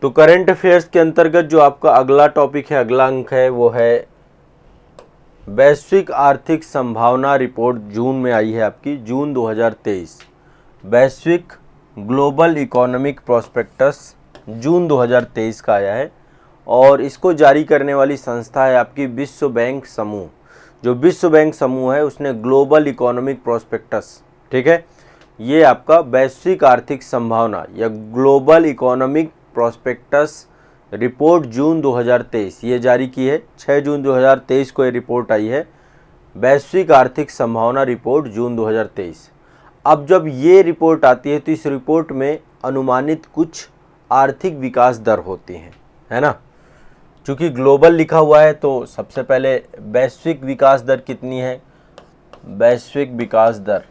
तो current affairs के अंतर्गत जो आपका अगला टॉपिक है, अगला अंक है, वो है वैश्विक आर्थिक संभावना रिपोर्ट। जून में आई है आपकी, जून 2023। वैश्विक ग्लोबल इकोनॉमिक प्रोस्पेक्टस जून 2023 का आया है और इसको जारी करने वाली संस्था है आपकी विश्व बैंक समूह। जो विश्व बैंक समूह है उसने ग्लोबल इकोनॉमिक प्रोस्पेक्टस, ठीक है, ये आपका वैश्विक आर्थिक संभावना या ग्लोबल इकोनॉमिक प्रोस्पेक्टस रिपोर्ट जून 2023 ये जारी की है। 6 जून 2023 को ये रिपोर्ट आई है, वैश्विक आर्थिक संभावना रिपोर्ट जून 2023। अब जब ये रिपोर्ट आती है तो इस रिपोर्ट में अनुमानित कुछ आर्थिक विकास दर होती हैं, है ना। चूँकि ग्लोबल लिखा हुआ है तो सबसे पहले वैश्विक विकास दर कितनी है, वैश्विक विकास दर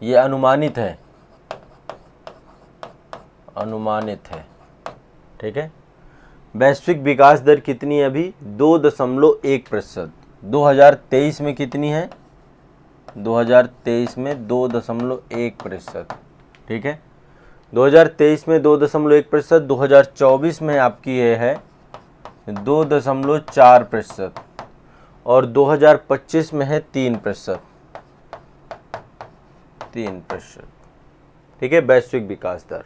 ये अनुमानित है, अनुमानित है, ठीक है। वैश्विक विकास दर कितनी है अभी, 2.1%। 2023 में कितनी है, 2023 में 2.1%, ठीक है। 2023 में 2.1%, 2024 में आपकी ये है 2.4% और 2025 में है 3%, 3%, ठीक है, वैश्विक विकास दर।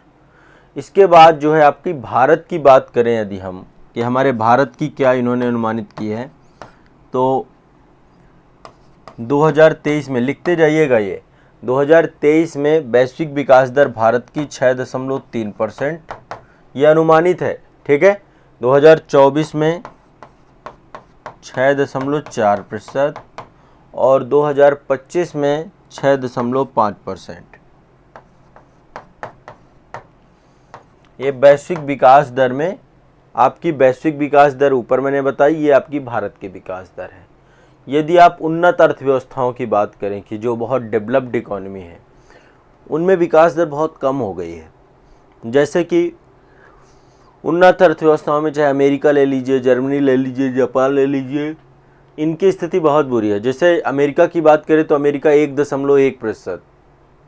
इसके बाद जो है आपकी भारत की बात करें यदि हम, कि हमारे भारत की क्या इन्होंने अनुमानित की है, तो 2023 में लिखते जाइएगा, ये 2023 में वैश्विक विकास दर भारत की 6.3% ये अनुमानित है, ठीक है। 2024 में 6.4% और 2025 में 6.5%। ये वैश्विक विकास दर में आपकी वैश्विक विकास दर ऊपर मैंने बताई, ये आपकी भारत की विकास दर है। यदि आप उन्नत अर्थव्यवस्थाओं की बात करें कि जो बहुत डेवलप्ड इकोनॉमी है, उनमें विकास दर बहुत कम हो गई है। जैसे कि उन्नत अर्थव्यवस्थाओं में चाहे अमेरिका ले लीजिए, जर्मनी ले लीजिए, जापान ले लीजिए, इनकी स्थिति बहुत बुरी है। जैसे अमेरिका की बात करें तो अमेरिका 1.1%,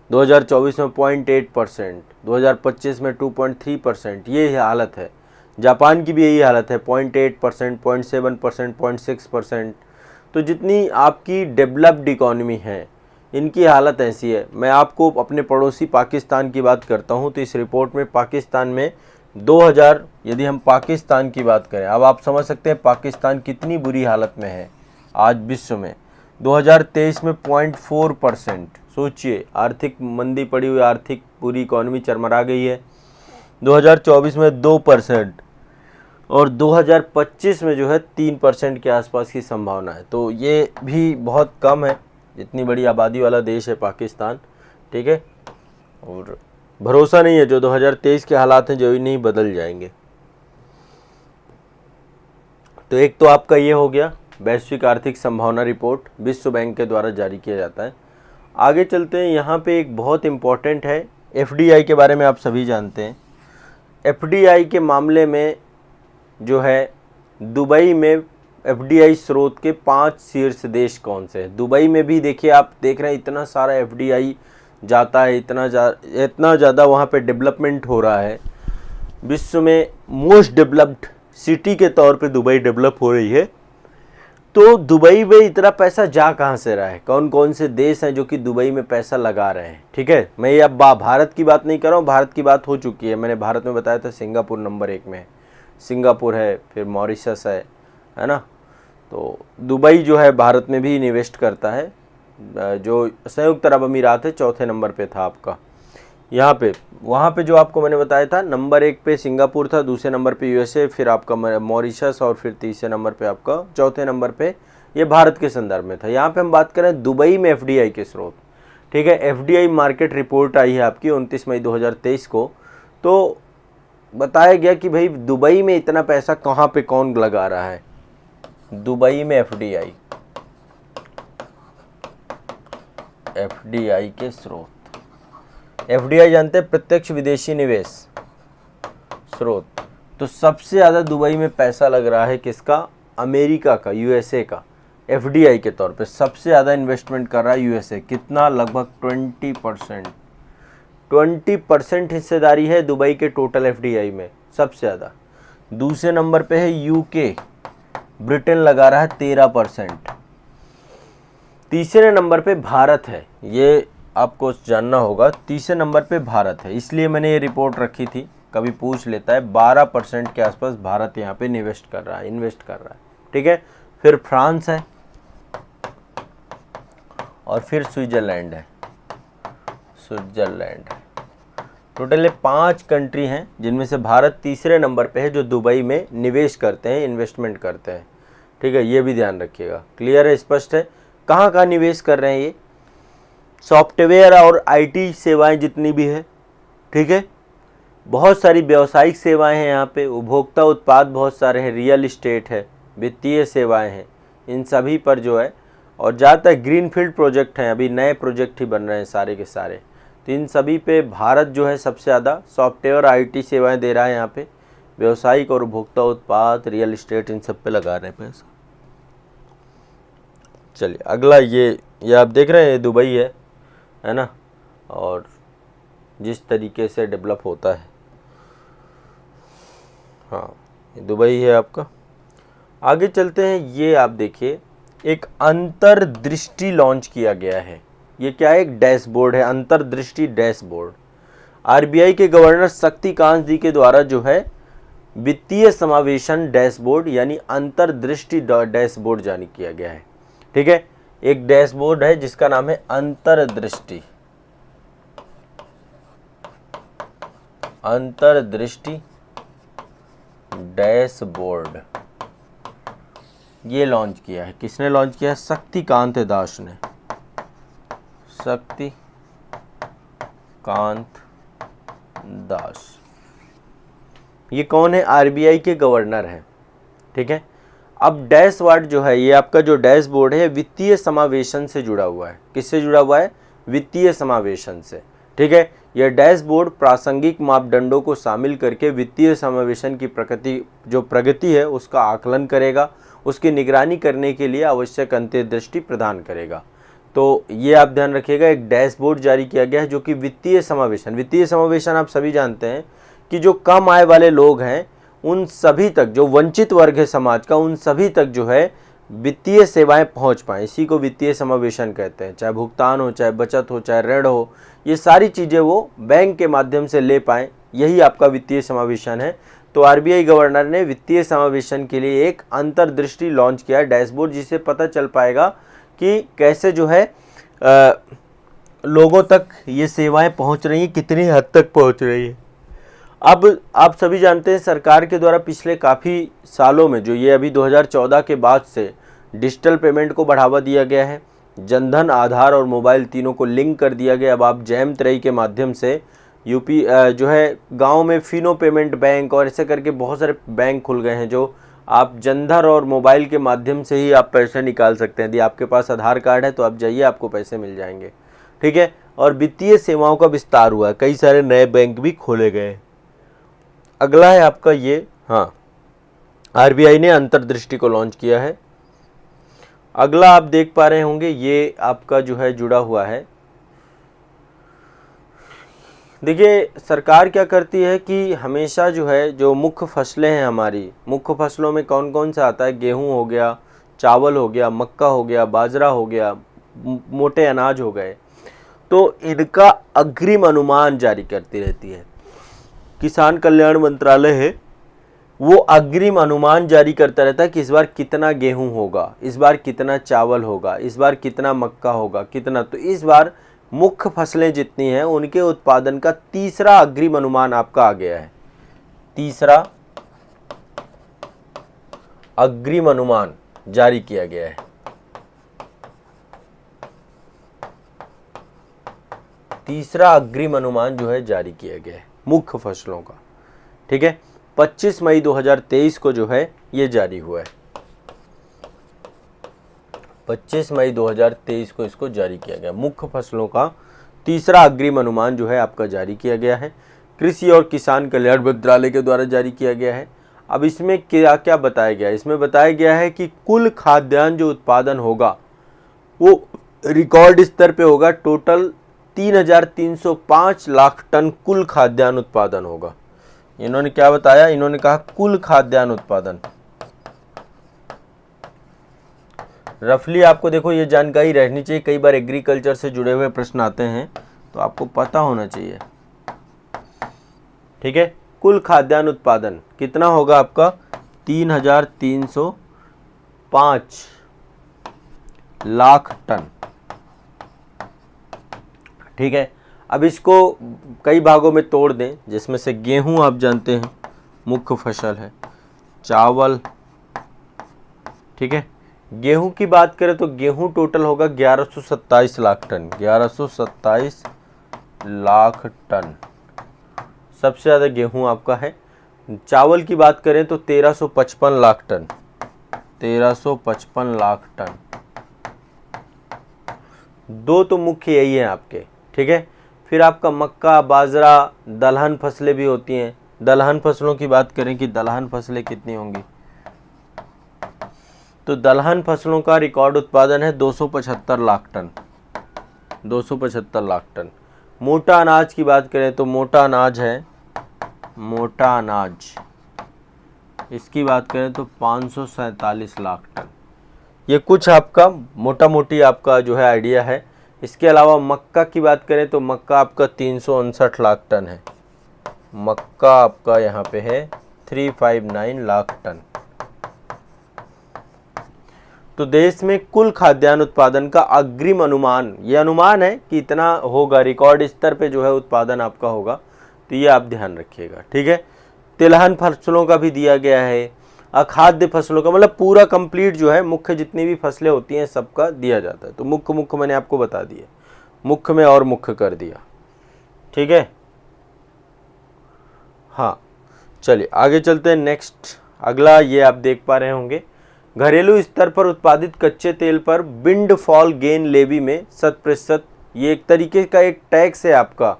2024 में 0.8%, 2025 में 2.3%, ये हालत है। जापान की भी यही हालत है, 0.8%, 0.7%, 0.6%। तो जितनी आपकी डेवलप्ड इकोनॉमी है, इनकी हालत ऐसी है। मैं आपको अपने पड़ोसी पाकिस्तान की बात करता हूँ, तो इस रिपोर्ट में पाकिस्तान में 2000, यदि हम पाकिस्तान की बात करें, अब आप समझ सकते हैं पाकिस्तान कितनी बुरी हालत में है आज विश्व में। 2023 में 0.4%, सोचिए, आर्थिक मंदी पड़ी हुई, आर्थिक पूरी इकोनॉमी चरमरा गई है। 2024 में 2% और 2025 में जो है 3% के आसपास की संभावना है। तो ये भी बहुत कम है, इतनी बड़ी आबादी वाला देश है पाकिस्तान, ठीक है। और भरोसा नहीं है, जो 2023 के हालात हैं जो ही नहीं बदल जाएंगे। तो एक तो आपका ये हो गया वैश्विक आर्थिक संभावना रिपोर्ट, विश्व बैंक के द्वारा जारी किया जाता है। आगे चलते हैं, यहाँ पे एक बहुत इम्पॉर्टेंट है, एफडीआई के बारे में आप सभी जानते हैं। एफडीआई के मामले में जो है दुबई में एफडीआई स्रोत के 5 शीर्ष देश कौन से हैं। दुबई में भी देखिए, आप देख रहे हैं इतना सारा एफडीआई जाता है, इतना ज़्यादा वहाँ पे डेवलपमेंट हो रहा है। विश्व में मोस्ट डेवलप्ड सिटी के तौर पे दुबई डेवलप हो रही है। तो दुबई में इतना पैसा जा कहाँ से रहा है, कौन कौन से देश हैं जो कि दुबई में पैसा लगा रहे हैं, ठीक है। मैं ये अब भारत की बात नहीं कर रहा हूँ, भारत की बात हो चुकी है। मैंने भारत में बताया था सिंगापुर नंबर 1 में है, सिंगापुर है, फिर मॉरिशस है ना। तो दुबई जो है भारत में भी इन्वेस्ट करता है। जो संयुक्त अरब अमीरात है, चौथे नंबर पे था आपका यहाँ पे। वहाँ पे जो आपको मैंने बताया था, नंबर 1 पे सिंगापुर था, दूसरे नंबर पे यूएसए, फिर आपका मॉरिशस और फिर तीसरे नंबर पे आपका, चौथे नंबर पे ये भारत के संदर्भ में था। यहाँ पे हम बात करें दुबई में एफडीआई के स्रोत, ठीक है। एफडीआई मार्केट रिपोर्ट आई है आपकी 29 मई 2023 को। तो बताया गया कि भाई दुबई में इतना पैसा कहाँ पे कौन लगा रहा है। दुबई में एफडीआई के स्रोत, एफडीआई जानते हैं, प्रत्यक्ष विदेशी निवेश स्रोत। तो सबसे ज़्यादा दुबई में पैसा लग रहा है किसका, अमेरिका का, यूएसए का, एफडीआई के तौर पे सबसे ज़्यादा इन्वेस्टमेंट कर रहा है यूएसए। कितना? लगभग 20% हिस्सेदारी है दुबई के टोटल एफडीआई में, सबसे ज़्यादा। दूसरे नंबर पे है यूके, ब्रिटेन लगा रहा है 13%। तीसरे नंबर पे भारत है, ये आपको जानना होगा। तीसरे नंबर पे भारत है, इसलिए मैंने ये रिपोर्ट रखी थी, कभी पूछ लेता है। 12% के आसपास भारत यहाँ पे इन्वेस्ट कर रहा है, ठीक है। फिर फ्रांस है और फिर स्विट्जरलैंड है। टोटल ये 5 कंट्री हैं जिनमें से भारत तीसरे नंबर पे है जो दुबई में निवेश करते हैं, इन्वेस्टमेंट करते हैं, ठीक है। ये भी ध्यान रखिएगा। क्लियर है, स्पष्ट है। कहाँ कहाँ निवेश कर रहे हैं ये? सॉफ्टवेयर और आईटी सेवाएं जितनी भी है, ठीक है। बहुत सारी व्यावसायिक सेवाएं हैं यहाँ पे, उपभोक्ता उत्पाद बहुत सारे हैं, रियल इस्टेट है, वित्तीय सेवाएं हैं, इन सभी पर जो है। और ज़्यादातर ग्रीनफील्ड प्रोजेक्ट हैं, अभी नए प्रोजेक्ट ही बन रहे हैं सारे के सारे। तो इन सभी पे भारत जो है सबसे ज़्यादा सॉफ्टवेयर आईटी सेवाएं दे रहा है यहाँ पे। व्यावसायिक और उपभोक्ता उत्पाद, रियल इस्टेट, इन सब पे लगा रहे हैं पैसा। चलिए अगला, ये आप देख रहे हैं, ये दुबई है ना, और जिस तरीके से डेवलप होता है, हाँ ये दुबई है आपका। आगे चलते हैं। ये आप देखिए, एक अंतर्दृष्टि लॉन्च किया गया है। ये क्या है? एक डैशबोर्ड है, अंतर्दृष्टि डैशबोर्ड। आरबीआई के गवर्नर शक्तिकांत जी के द्वारा जो है वित्तीय समावेशन डैशबोर्ड यानी अंतर्दृष्टि डैशबोर्ड जारी किया गया है, ठीक है। एक डैशबोर्ड है जिसका नाम है अंतर्दृष्टि डैशबोर्ड। ये लॉन्च किया है, किसने लॉन्च किया है? शक्तिकांत दास। ये कौन है? आरबीआई के गवर्नर है, ठीक है। अब डैशबोर्ड जो है, ये आपका जो डैशबोर्ड है वित्तीय समावेशन से जुड़ा हुआ है। किससे जुड़ा हुआ है? वित्तीय समावेशन से, ठीक है। यह डैशबोर्ड प्रासंगिक मापदंडों को शामिल करके वित्तीय समावेशन की प्रगति है उसका आकलन करेगा, उसकी निगरानी करने के लिए आवश्यक अंतर्दृष्टि प्रदान करेगा। तो ये आप ध्यान रखिएगा, एक डैशबोर्ड जारी किया गया है जो कि वित्तीय समावेशन आप सभी जानते हैं कि जो कम आय वाले लोग हैं उन सभी तक, जो वंचित वर्ग है समाज का, उन सभी तक जो है वित्तीय सेवाएं पहुंच पाएँ। इसी को वित्तीय समावेशन कहते हैं। चाहे भुगतान हो, चाहे बचत हो, चाहे ऋण हो, ये सारी चीज़ें वो बैंक के माध्यम से ले पाएँ, यही आपका वित्तीय समावेशन है। तो आरबीआई गवर्नर ने वित्तीय समावेशन के लिए एक अंतर्दृष्टि लॉन्च किया है डैशबोर्ड, जिससे पता चल पाएगा कि कैसे जो है लोगों तक ये सेवाएं पहुंच रही हैं, कितनी हद तक पहुंच रही है। अब आप सभी जानते हैं सरकार के द्वारा पिछले काफ़ी सालों में, जो ये अभी 2014 के बाद से डिजिटल पेमेंट को बढ़ावा दिया गया है। जनधन, आधार और मोबाइल तीनों को लिंक कर दिया गया। अब आप जैम 3 के माध्यम से यूपी जो है गांव में फिनो पेमेंट बैंक और ऐसे करके बहुत सारे बैंक खुल गए हैं, जो आप जनधन और मोबाइल के माध्यम से ही आप पैसे निकाल सकते हैं। यदि आपके पास आधार कार्ड है तो आप जाइए, आपको पैसे मिल जाएंगे, ठीक है। और वित्तीय सेवाओं का विस्तार हुआ, कई सारे नए बैंक भी खोले गए। अगला है आपका ये, हाँ, आरबीआई ने अंतर्दृष्टि को लॉन्च किया है। अगला आप देख पा रहे होंगे, ये आपका जो है जुड़ा हुआ है। देखिए सरकार क्या करती है कि हमेशा जो है जो मुख्य फसलें हैं हमारी, मुख्य फसलों में कौन कौन सा आता है? गेहूं हो गया, चावल हो गया, मक्का हो गया, बाजरा हो गया, मोटे अनाज हो गए, तो इनका अग्रिम अनुमान जारी करती रहती है। किसान कल्याण मंत्रालय है, वो अग्रिम अनुमान जारी करता रहता है कि इस बार कितना गेहूं होगा, इस बार कितना चावल होगा, इस बार कितना मक्का होगा, कितना। तो इस बार मुख्य फसलें जितनी हैं उनके उत्पादन का तीसरा अग्रिम अनुमान आपका आ गया है। तीसरा अग्रिम अनुमान जारी किया गया है। तीसरा अग्रिम अनुमान जो है जारी किया गया है मुख्य फसलों का, ठीक है। 25 मई 2023 को जो है ये जारी हुआ है। 25 मई 2023 को इसको जारी किया गया। मुख्य फसलों का तीसरा अग्रिम अनुमान जो है आपका जारी किया गया है। कृषि और किसान कल्याण मंत्रालय के द्वारा जारी किया गया है। अब इसमें क्या क्या बताया गया है? इसमें बताया गया है कि कुल खाद्यान्न जो उत्पादन होगा वो रिकॉर्ड स्तर पे होगा। टोटल 3,305 लाख टन कुल खाद्यान्न उत्पादन होगा। इन्होंने क्या बताया? इन्होंने कहा कुल खाद्यान्न उत्पादन। रफली आपको देखो ये जानकारी रहनी चाहिए, कई बार एग्रीकल्चर से जुड़े हुए प्रश्न आते हैं तो आपको पता होना चाहिए। ठीक है, कुल खाद्यान्न उत्पादन कितना होगा आपका? 3,305 लाख टन। ठीक है, अब इसको कई भागों में तोड़ दें, जिसमें से गेहूं आप जानते हैं मुख्य फसल है, चावल। ठीक है, गेहूं की बात करें तो गेहूं टोटल होगा 1127 लाख टन। 1127 लाख टन सबसे ज़्यादा गेहूं आपका है। चावल की बात करें तो 1355 लाख टन। 1355 लाख टन। दो तो मुख्य यही है आपके। ठीक है, फिर आपका मक्का, बाजरा, दलहन फसलें भी होती हैं। दलहन फसलों की बात करें कि दलहन फसलें कितनी होंगी, तो दलहन फसलों का रिकॉर्ड उत्पादन है 275 लाख टन। 275 लाख टन। मोटा अनाज की बात करें तो मोटा अनाज है, मोटा अनाज, इसकी बात करें तो 547 लाख टन। ये कुछ आपका मोटा मोटी आपका जो है आइडिया है। इसके अलावा मक्का की बात करें तो मक्का आपका 359 लाख टन है। मक्का आपका यहाँ पे है 359 लाख टन। तो देश में कुल खाद्यान्न उत्पादन का अग्रिम अनुमान, ये अनुमान है कि इतना होगा, रिकॉर्ड स्तर पे जो है उत्पादन आपका होगा, तो ये आप ध्यान रखिएगा। ठीक है, तिलहन फसलों का भी दिया गया है, अखाद्य फसलों का, मतलब पूरा कंप्लीट जो है मुख्य जितनी भी फसलें होती हैं सबका दिया जाता है। तो मुख्य मैंने आपको बता दिए, मुख्य में और मुख्य कर दिया। ठीक है, हाँ चलिए आगे चलते हैं। नेक्स्ट अगला ये आप देख पा रहे होंगे, घरेलू स्तर पर उत्पादित कच्चे तेल पर विंडफॉल गेन लेवी में 100%, ये एक तरीके का एक टैक्स है आपका।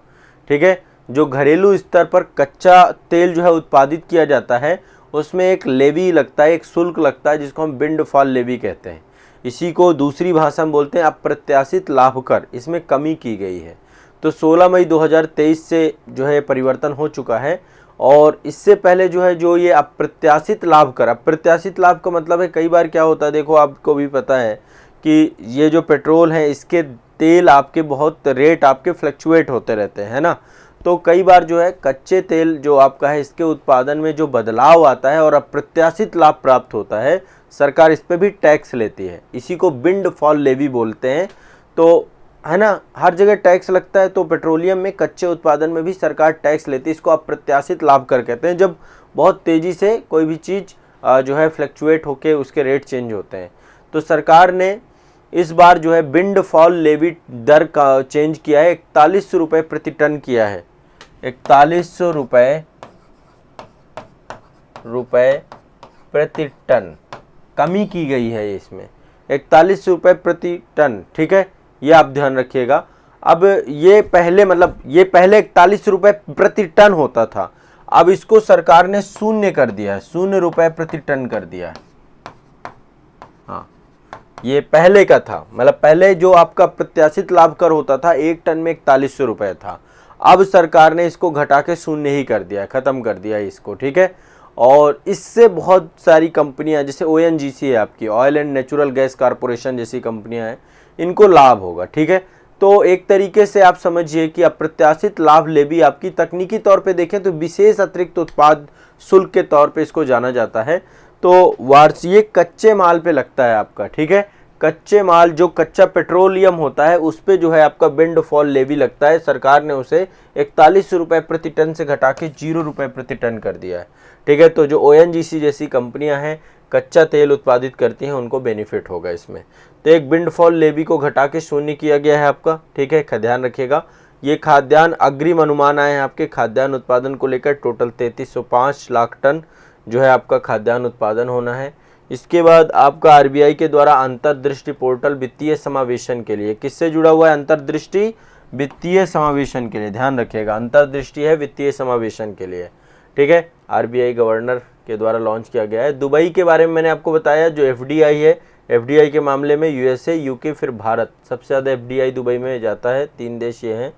ठीक है, जो घरेलू स्तर पर कच्चा तेल जो है उत्पादित किया जाता है उसमें एक लेवी लगता है, एक शुल्क लगता है, जिसको हम विंडफॉल लेवी कहते हैं। इसी को दूसरी भाषा में बोलते हैं अप्रत्याशित लाभ कर। इसमें कमी की गई है। तो 16 मई 2023 से जो है परिवर्तन हो चुका है। और इससे पहले जो है जो ये अप्रत्याशित लाभ कर, अप्रत्याशित लाभ का मतलब है कई बार क्या होता है, देखो आपको भी पता है कि ये जो पेट्रोल है इसके तेल आपके बहुत रेट आपके फ्लक्चुएट होते रहते हैं, है ना। तो कई बार जो है कच्चे तेल जो आपका है इसके उत्पादन में जो बदलाव आता है और अप्रत्याशित लाभ प्राप्त होता है, सरकार इस पर भी टैक्स लेती है। इसी को विंडफॉल लेवी बोलते हैं। तो है ना, हर जगह टैक्स लगता है, तो पेट्रोलियम में कच्चे उत्पादन में भी सरकार टैक्स लेती है। इसको अप्रत्याशित लाभ कर कहते हैं, जब बहुत तेज़ी से कोई भी चीज़ जो है फ्लक्चुएट होके उसके रेट चेंज होते हैं। तो सरकार ने इस बार जो है विंडफॉल लेवी दर का चेंज किया है, 4100 रुपये प्रति टन किया है। 4100 रुपये प्रति टन कमी की गई है इसमें, 4100 रुपये प्रति टन। ठीक है, ये आप ध्यान रखिएगा। अब ये पहले मतलब ये पहले 41 रुपये प्रति टन होता था, अब इसको सरकार ने शून्य कर दिया है, 0 रुपये प्रति टन कर दिया है। हाँ, ये पहले का था, मतलब पहले जो आपका प्रत्याशित लाभ कर होता था 1 टन में 4100 रुपये था, अब सरकार ने इसको घटा के शून्य ही कर दिया है, ख़त्म कर दिया है इसको। ठीक है, और इससे बहुत सारी कंपनियां जैसे ONGC है आपकी, oil and natural gas corporation जैसी कंपनियां हैं, इनको लाभ होगा। ठीक है, तो एक तरीके से आप समझिए कि अप्रत्याशित लाभ लेवी आपकी तकनीकी तौर पे देखें तो विशेष अतिरिक्त उत्पाद शुल्क के तौर पे इसको जाना जाता है। तो वार्षिक कच्चे माल पे लगता है आपका। ठीक है, कच्चे माल जो कच्चा पेट्रोलियम होता है उस पे जो है आपका विंडफॉल लेवी लगता है। सरकार ने उसे 4100 रुपये प्रति टन से घटा के 0 रुपये प्रति टन कर दिया है। ठीक है, तो जो ONGC जैसी कंपनियां हैं कच्चा तेल उत्पादित करती हैं उनको बेनिफिट होगा इसमें। तो एक विंडफॉल लेवी को घटा के शून्य किया गया है आपका। ठीक है, ध्यान रखिएगा। ये खाद्यान्न अग्रिम अनुमान आए हैं आपके खाद्यान्न उत्पादन को लेकर, टोटल 3305 लाख टन जो है आपका खाद्यान्न उत्पादन होना है। इसके बाद आपका RBI के द्वारा अंतर्दृष्टि पोर्टल वित्तीय समावेशन के लिए किससे जुड़ा हुआ है? अंतर्दृष्टि वित्तीय समावेशन के लिए, ध्यान रखिएगा, अंतर्दृष्टि है वित्तीय समावेशन के लिए। ठीक है, आरबीआई गवर्नर के द्वारा लॉन्च किया गया है। दुबई के बारे में मैंने आपको बताया, जो एफडीआई है, एफडीआई के मामले में यूएसए, यूके, फिर भारत, सबसे ज़्यादा एफडीआई दुबई में जाता है, 3 देश ये हैं।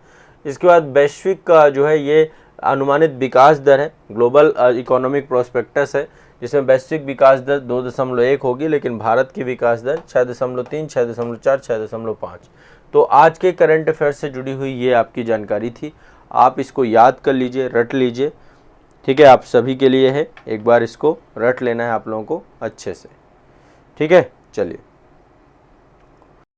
इसके बाद वैश्विक का जो है ये अनुमानित विकास दर है, ग्लोबल इकोनॉमिक प्रोस्पेक्टस है, जिसमें वैश्विक विकास दर 2.1 होगी, लेकिन भारत की विकास दर 6.3, 6.4, 6.5। तो आज के करंट अफेयर्स से जुड़ी हुई ये आपकी जानकारी थी। आप इसको याद कर लीजिए, रट लीजिए, ठीक है, आप सभी के लिए है, एक बार इसको रट लेना है आप लोगों को अच्छे से, ठीक है। चलिए।